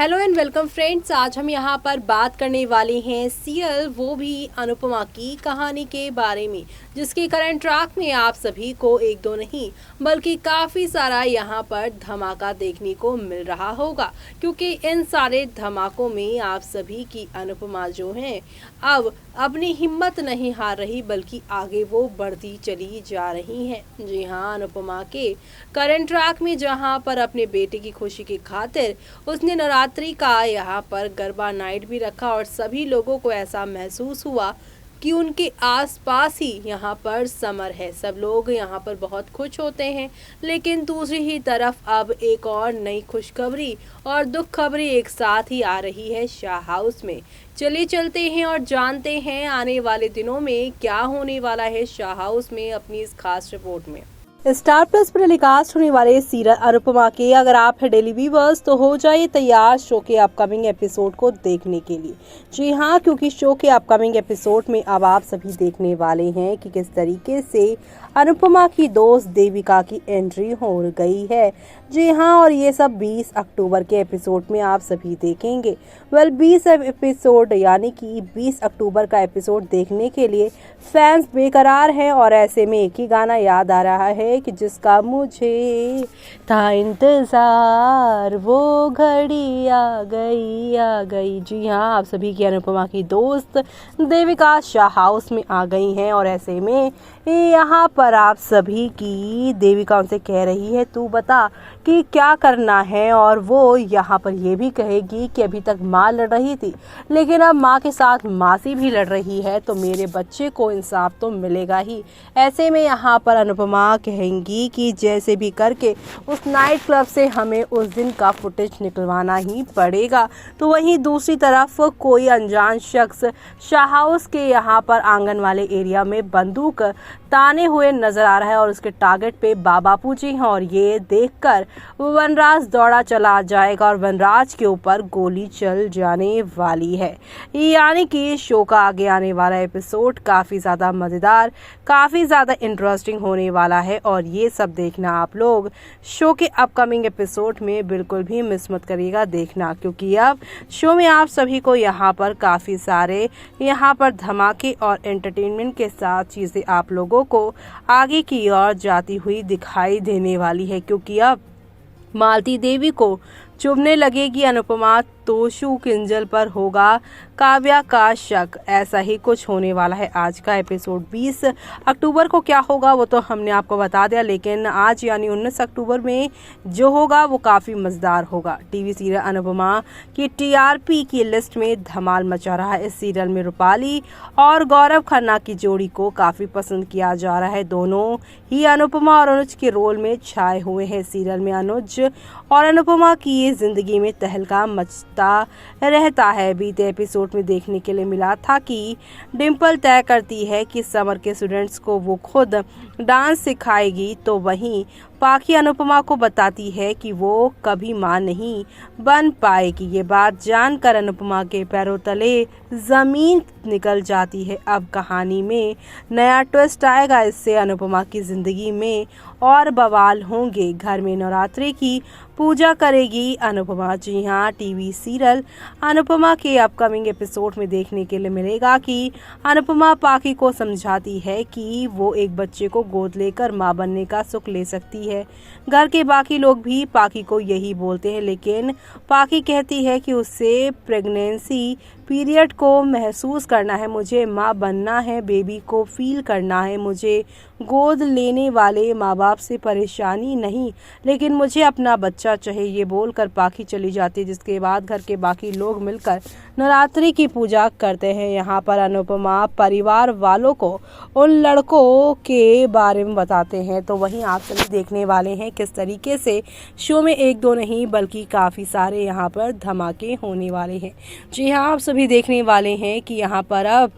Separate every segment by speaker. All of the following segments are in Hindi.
Speaker 1: Hello and welcome friends. आज हम यहाँ पर बात करने वाले हैं सीरियल वो भी अनुपमा की कहानी के बारे में, जिसके करंट ट्रैक में आप सभी को एक दो नहीं बल्कि काफ़ी सारा यहाँ पर धमाका देखने को मिल रहा होगा, क्योंकि इन सारे धमाकों में आप सभी की अनुपमा जो हैं अब अपनी हिम्मत नहीं हार रही, बल्कि आगे वो बढ़ती चली जा रही हैं। जी हाँ, अनुपमा के करंट ट्रैक में जहाँ पर अपने बेटे की खुशी की खातिर उसने नवरात्रि का यहाँ पर गरबा नाइट भी रखा और सभी लोगों को ऐसा महसूस हुआ कि उनके आसपास ही यहाँ पर समर है। सब लोग यहाँ पर बहुत खुश होते हैं, लेकिन दूसरी ही तरफ अब एक और नई खुशखबरी और दुख खबरी एक साथ ही आ रही है शाह हाउस में। चलिए चलते हैं और जानते हैं आने वाले दिनों में क्या होने वाला है शाह हाउस में अपनी इस खास रिपोर्ट में। स्टार प्लस पर टेलीकास्ट होने वाले सीरियल अनुपमा के अगर आप हैं डेली व्यूअर्स तो हो जाइए तैयार शो के अपकमिंग एपिसोड को देखने के लिए। जी हाँ, क्योंकि शो के अपकमिंग एपिसोड में अब आप सभी देखने वाले हैं कि किस तरीके से अनुपमा की दोस्त देविका की एंट्री हो गई है। जी हाँ, और ये सब 20 अक्टूबर के एपिसोड में आप सभी देखेंगे। 20 एपिसोड यानी कि 20 अक्टूबर का एपिसोड देखने के लिए फैंस बेकरार हैं और ऐसे में एक ही गाना याद आ रहा है कि जिसका मुझे था इंतजार, वो घड़ी आ गई। जी हाँ, आप सभी की अनुपमा की दोस्त देविका शाह हाउस में आ गई हैं और ऐसे में यहाँ पर आप सभी की देविका उनसे कह रही है तू बता कि क्या करना है, और वो यहाँ पर ये भी कहेगी कि अभी तक माँ लड़ रही थी लेकिन अब माँ के साथ मासी भी लड़ रही है, तो मेरे बच्चे को इंसाफ तो मिलेगा ही। ऐसे में यहाँ पर अनुपमा कहेंगी कि जैसे भी करके उस नाइट क्लब से हमें उस दिन का फुटेज निकलवाना ही पड़ेगा। तो वहीं दूसरी तरफ कोई अनजान शख्स शाह हाउस के यहाँ पर आंगन वाले एरिया में बंदूक ताने हुए नजर आ रहा है और उसके टारगेट पे बाबापू जी हैं, और ये देखकर वनराज दौड़ा चला जाएगा और वनराज के ऊपर गोली चल जाने वाली है। यानी कि शो का आगे आने वाला एपिसोड काफी ज्यादा मजेदार, काफी ज्यादा इंटरेस्टिंग होने वाला है और ये सब देखना आप लोग शो के अपकमिंग एपिसोड में बिल्कुल भी मिस मत करिएगा देखना, क्योंकि अब शो में आप सभी को यहाँ पर काफी सारे यहाँ पर धमाके और एंटरटेनमेंट के साथ चीजें आप लोगों को आगे की ओर जाती हुई दिखाई देने वाली है, क्योंकि अब मालती देवी को चुभने लगेगी अनुपमा, तोशु किंजल पर होगा काव्या का शक। ऐसा ही कुछ होने वाला है आज का एपिसोड। 20 अक्टूबर को क्या होगा वो तो हमने आपको बता दिया, लेकिन आज यानी 19 अक्टूबर में जो होगा वो काफ़ी मज़ेदार होगा। टीवी सीरियल अनुपमा की टीआरपी की लिस्ट में धमाल मचा रहा है। इस सीरियल में रूपाली और गौरव खन्ना की जोड़ी को काफ़ी पसंद किया जा रहा है। दोनों ही अनुपमा और अनुज के रोल में छाए हुए हैं। सीरियल में अनुज और अनुपमा की जिंदगी में तहलका मचता रहता है। बीते एपिसोड में देखने के लिए मिला था कि डिम्पल तय करती है कि समर के स्टूडेंट्स को वो खुद डांस सिखाएगी, तो वहीं पाखी अनुपमा को बताती है कि वो कभी मां नहीं बन पाएगी। ये बात जानकर अनुपमा के पैरों तले जमीन निकल जाती है। अब कहानी में नया ट्विस्ट आएगा, इससे अनुपमा की जिंदगी में और बवाल होंगे। घर में नवरात्रि की पूजा करेगी अनुपमा। जी हाँ, टीवी सीरियल अनुपमा के अपकमिंग एपिसोड में देखने के लिए मिलेगा कि अनुपमा पाखी को समझाती है कि वो एक बच्चे को गोद लेकर मां बनने का सुख ले सकती है। घर के बाकी लोग भी पाखी को यही बोलते हैं, लेकिन पाखी कहती है कि उससे प्रेगनेंसी पीरियड को महसूस करना है, मुझे माँ बनना है, बेबी को फील करना है, मुझे गोद लेने वाले माँ बाप से परेशानी नहीं, लेकिन मुझे अपना बच्चा चाहिए। ये बोलकर पाखी चली जाती है, जिसके बाद घर के बाकी लोग मिलकर नवरात्रि की पूजा करते हैं। यहाँ पर अनुपमा परिवार वालों को उन लड़कों के बारे में बताते हैं, तो वहीं आप सभी देखने वाले हैं किस तरीके से शो में एक दो नहीं बल्कि काफ़ी सारे यहाँ पर धमाके होने वाले हैं। जी हाँ, आप सभी देखने वाले हैं कि यहाँ पर अब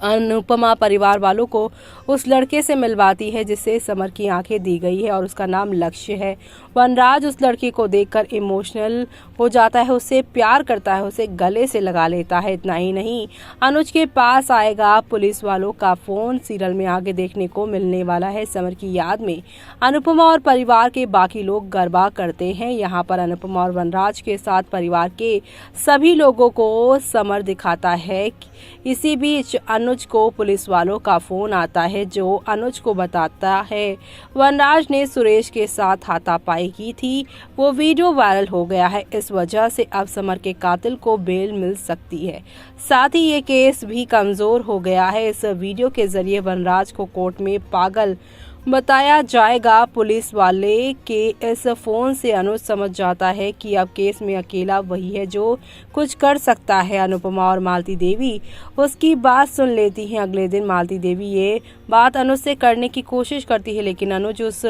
Speaker 1: अनुपमा परिवार वालों को उस लड़के से मिलवाती है जिससे समर की आंखें दी गई है और उसका नाम लक्ष्य है। वनराज उस लड़के को देखकर इमोशनल हो जाता है, उससे प्यार करता है, उसे गले से लगा लेता है। इतना ही नहीं, अनुज के पास आएगा पुलिस वालों का फोन। सीरियल में आगे देखने को मिलने वाला है समर की याद में अनुपमा और परिवार के बाकी लोग गरबा करते हैं। यहाँ पर अनुपमा और वनराज के साथ परिवार के सभी लोगों को समर दिखाता है। इसी बीच अनुज को पुलिस वालों का फोन आता है जो अनुज को बताता है वनराज ने सुरेश के साथ हाथापाई की थी। वो वीडियो वायरल हो गया है। इस वजह से अब समर के कातिल को बेल मिल सकती है। साथ ही ये केस भी कमजोर हो गया है। इस वीडियो के जरिए वनराज को कोर्ट में पागल बताया जाएगा। पुलिस वाले के इस फोन से अनुज समझ जाता है कि अब केस में अकेला वही है जो कुछ कर सकता है। अनुपमा और मालती देवी उसकी बात सुन लेती हैं। अगले दिन मालती देवी ये बात अनुज से करने की कोशिश करती है, लेकिन अनुज उस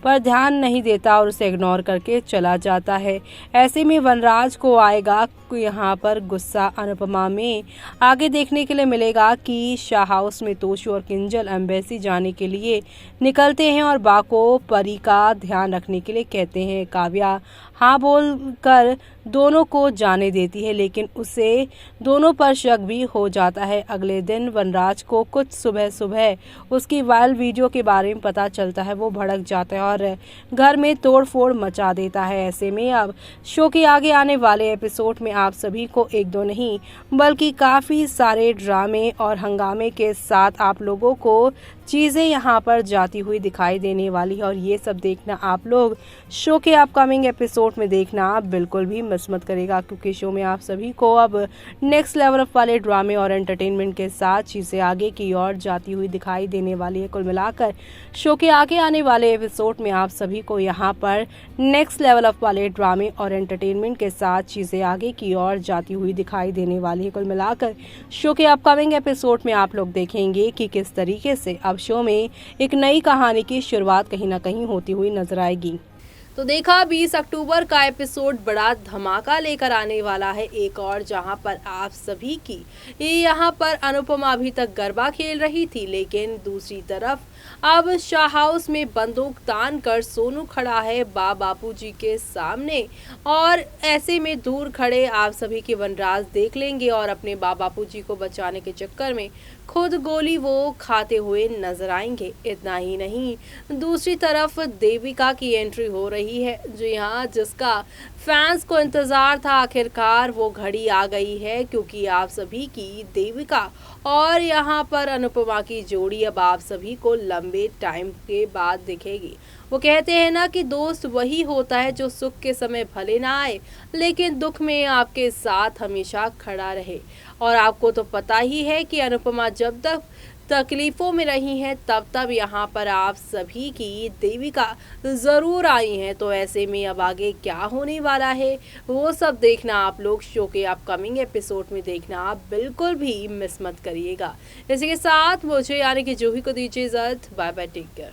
Speaker 1: पर ध्यान नहीं देता और उसे इग्नोर करके चला जाता है। ऐसे में वनराज को आएगा यहाँ पर गुस्सा। अनुपमा में आगे देखने के लिए मिलेगा कि शाह हाउस में तोशु और किंजल एम्बेसी जाने के लिए निकलते हैं और बा को परी का ध्यान रखने के लिए कहते हैं। काव्या हाँ बोलकर दोनों को जाने देती है, लेकिन उसे दोनों पर शक भी हो जाता है। अगले दिन वनराज को कुछ सुबह सुबह उसकी वायरल वीडियो के बारे में पता चलता है। वो भड़क जाता है और घर में तोड़फोड़ मचा देता है। ऐसे में अब शो के आगे आने वाले एपिसोड में आप सभी को एक दो नहीं बल्कि काफ़ी सारे ड्रामे और हंगामे के साथ आप लोगों को चीज़ें यहाँ पर जाती हुई दिखाई देने वाली है और ये सब देखना आप लोग शो के अपकमिंग एपिसोड में देखना आप बिल्कुल भी मिस मत करेगा, क्योंकि शो में आप सभी को अब नेक्स्ट लेवल वाले ड्रामे और एंटरटेनमेंट के साथ चीज़ें आगे की ओर जाती हुई दिखाई देने वाली है। कुल मिलाकर शो के आगे आने वाले एपिसोड में आप सभी को यहाँ पर नेक्स्ट लेवल वाले ड्रामे और एंटरटेनमेंट के साथ चीज़ें आगे की ओर जाती हुई दिखाई देने वाली है। कुल मिलाकर शो के अपकमिंग एपिसोड में आप लोग देखेंगे कि किस तरीके से अब शो में एक नई कहानी की शुरुआत कहीं ना कहीं होती हुई नजर आएगी। तो देखा 20 अक्टूबर का एपिसोड बड़ा धमाका लेकर आने वाला है एक और, जहां पर आप सभी की यहां पर अनुपमा अभी तक गरबा खेल रही थी, लेकिन दूसरी तरफ अब शाह हाउस में बंदूक तान कर सोनू खड़ा है बापूजी के सामने और ऐसे में दूर खड़े आप सभी के वनराज देख लेंगे और अपने बापूजी को बचाने के चक्कर में खुद गोली वो खाते हुए नजर आएंगे। इतना ही नहीं, दूसरी तरफ देविका की एंट्री हो रही है, जो यहाँ जिसका फैंस को इंतजार था। आखिरकार वो घड़ी आ गई है, क्योंकि आप सभी की देविका और यहाँ पर अनुपमा की जोड़ी अब आप सभी को लंबे टाइम के बाद दिखेगी। वो कहते हैं ना कि दोस्त वही होता है जो सुख के समय भले ना आए लेकिन दुख में आपके साथ हमेशा खड़ा रहे। और आपको तो पता ही है कि अनुपमा जब तक तकलीफों में रही हैं तब यहाँ पर आप सभी की देविका ज़रूर आई हैं। तो ऐसे में अब आगे क्या होने वाला है वो सब देखना आप लोग शो के अपकमिंग एपिसोड में देखना आप बिल्कुल भी मिस मत करिएगा। इसी के साथ मुझे यानी कि जूही को दीजिए इजाज़त। Bye bye, take care.